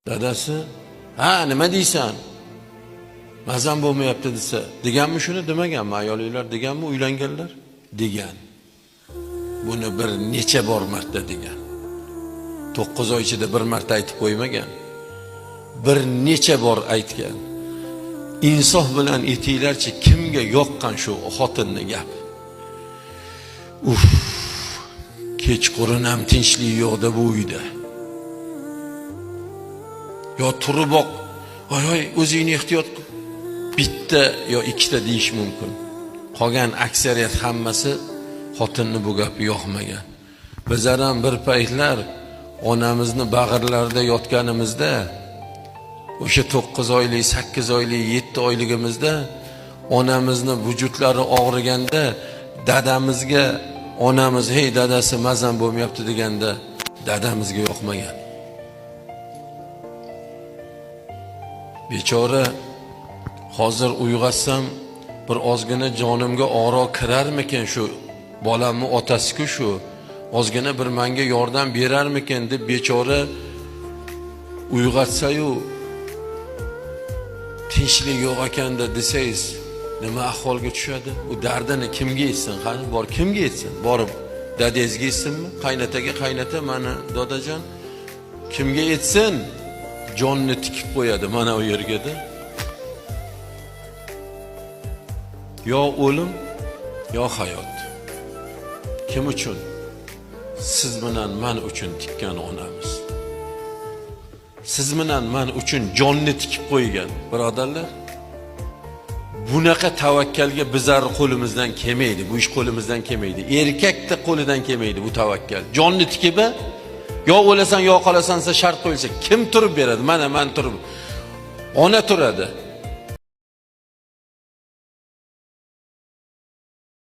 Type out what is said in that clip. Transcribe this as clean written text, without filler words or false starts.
Dadasi, "Ha, nima deysan? Mazam bo'lmayapti" desa, deganmi shuni, demaganmi ayollar, deganmi uylanganlar? Degan. Buni bir necha bor marta degan. 9 oy ichida bir marta aytib qo'ymagan. Bir necha bor aytgan. Insof bilan etinglarchi, kimga yoqqan shu xotinni gap? Kechqurun ham tinchlik yo'qda bu uyda. Yo turiboq, "Voy, o'zingni ehtiyot qil." Bitta yo ikkita deyish mumkin. Qolgan aksariyat hammasi xotinni bu gapi yoqmagan. Bizlar ham bir paytlar onamizni bag'irlarida yotganimizda, o'sha 9 oylik, 8 oylik, 7 oyligimizda onamizni vujudlari og'riganda dadamizga onamiz, "Hey dadasi, mazam bo'lmayapti" deganda dadamizga yoqmagan. Bechora hozir uyg'atsam bir ozgina jonimga oro kirarmikan, shu bolamni otasi-ku, shu ozgina bir menga yordam berarmikan deb bechora uyg'atsa-yu tinchlik yo'q ekanda desangiz, nima ahvolga tushadi? U dardini kimga yetsin? Qani bor, kimga yetsin? Borib dadangizga yetsinmi? Qaynataga qaynata, "Mana dodajon, kimga yetsin?" Jonni tikib qo'yadi mana u yerga-da. Yo o'lim, yo hayot. Kim uchun? Siz bilan men uchun tikkan onamiz. Siz bilan men uchun jonni tikib qo'ygan, birodarlar. Bunaqa tavakkalga bizlar qo'limizdan kelmaydi, bu ish qo'limizdan kelmaydi. Erkakda qo'lidan kelmaydi bu tavakkal. Jonni tikib, yo o'lasan yo qolasan shart qo'yilsa, kim turib beradi? Mana men turib. Ona turadi.